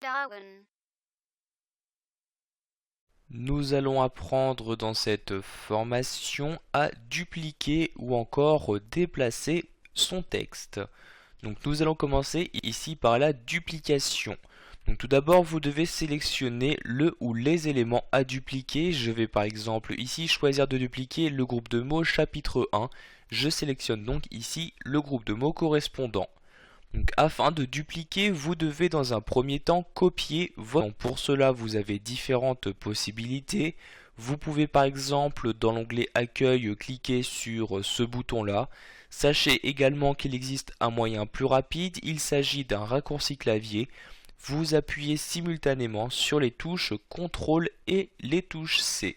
Darwin. Nous allons apprendre dans cette formation à dupliquer ou encore déplacer son texte. Donc nous allons commencer ici par la duplication. Donc tout d'abord vous devez sélectionner le ou les éléments à dupliquer. Je vais par exemple ici choisir de dupliquer le groupe de mots chapitre 1. Je sélectionne donc ici le groupe de mots correspondant. Donc, afin de dupliquer, vous devez dans un premier temps copier votre. Donc, pour cela, vous avez différentes possibilités. Vous pouvez par exemple dans l'onglet Accueil cliquer sur ce bouton-là. Sachez également qu'il existe un moyen plus rapide. Il s'agit d'un raccourci clavier. Vous appuyez simultanément sur les touches CTRL et les touches C.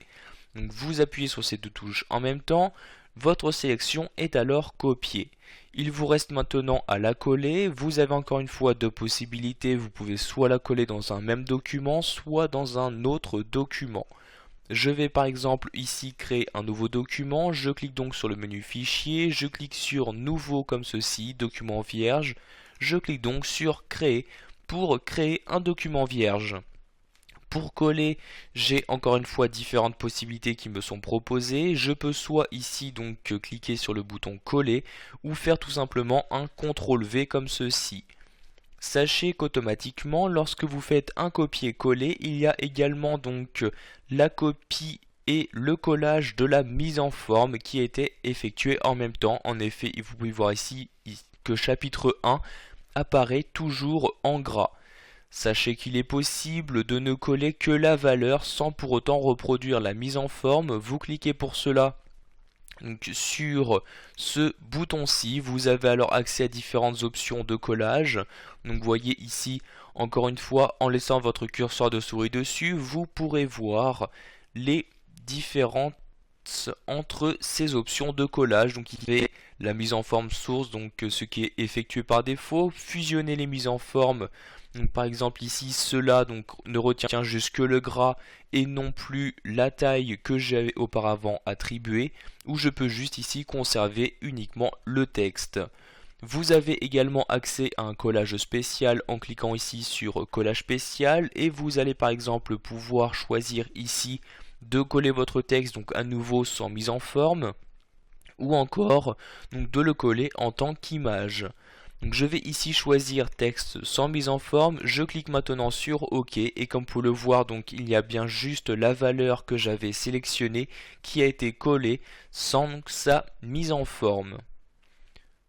Donc, vous appuyez sur ces deux touches en même temps. Votre sélection est alors copiée. Il vous reste maintenant à la coller. Vous avez encore une fois deux possibilités. Vous pouvez soit la coller dans un même document, soit dans un autre document. Je vais par exemple ici créer un nouveau document. Je clique donc sur le menu Fichier. Je clique sur Nouveau comme ceci, document vierge. Je clique donc sur Créer pour créer un document vierge. Pour coller, j'ai encore une fois différentes possibilités qui me sont proposées. Je peux soit ici donc cliquer sur le bouton coller ou faire tout simplement un CTRL V comme ceci. Sachez qu'automatiquement lorsque vous faites un copier-coller, il y a également donc la copie et le collage de la mise en forme qui a été effectué en même temps. En effet, vous pouvez voir ici que chapitre 1 apparaît toujours en gras. Sachez qu'il est possible de ne coller que la valeur sans pour autant reproduire la mise en forme. Vous cliquez pour cela donc, sur ce bouton-ci. Vous avez alors accès à différentes options de collage. Donc vous voyez ici, encore une fois, en laissant votre curseur de souris dessus, vous pourrez voir les différentes entre ces options de collage. Donc il fait la mise en forme source, donc ce qui est effectué par défaut, fusionner les mises en forme. Donc par exemple ici cela donc ne retient juste que le gras et non plus la taille que j'avais auparavant attribuée, ou je peux juste ici conserver uniquement le texte. Vous avez également accès à un collage spécial en cliquant ici sur collage spécial, et vous allez par exemple pouvoir choisir ici de coller votre texte donc à nouveau sans mise en forme, ou encore donc de le coller en tant qu'image. Donc je vais ici choisir texte sans mise en forme, je clique maintenant sur OK et comme vous pouvez le voir donc il y a bien juste la valeur que j'avais sélectionnée qui a été collée sans donc, sa mise en forme.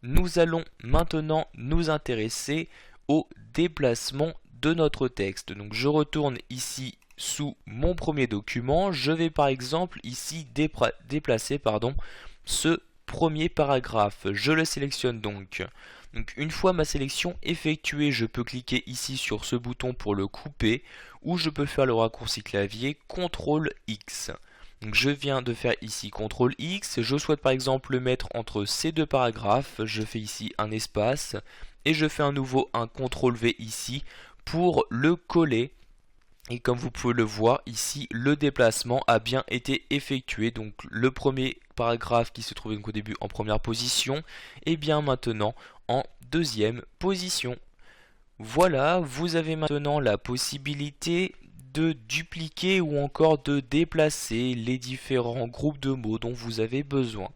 Nous allons maintenant nous intéresser au déplacement de notre texte. Donc je retourne ici sous mon premier document, je vais par exemple ici déplacer ce premier paragraphe. Je le sélectionne donc. Donc une fois ma sélection effectuée, je peux cliquer ici sur ce bouton pour le couper, ou je peux faire le raccourci clavier CTRL X. Donc je viens de faire ici CTRL X, je souhaite par exemple le mettre entre ces deux paragraphes, je fais ici un espace, et je fais à nouveau un CTRL V ici pour le coller. Et comme vous pouvez le voir ici, le déplacement a bien été effectué. Donc le premier paragraphe qui se trouvait donc au début en première position, et bien maintenant en deuxième position. Voilà, vous avez maintenant la possibilité de dupliquer ou encore de déplacer les différents groupes de mots dont vous avez besoin.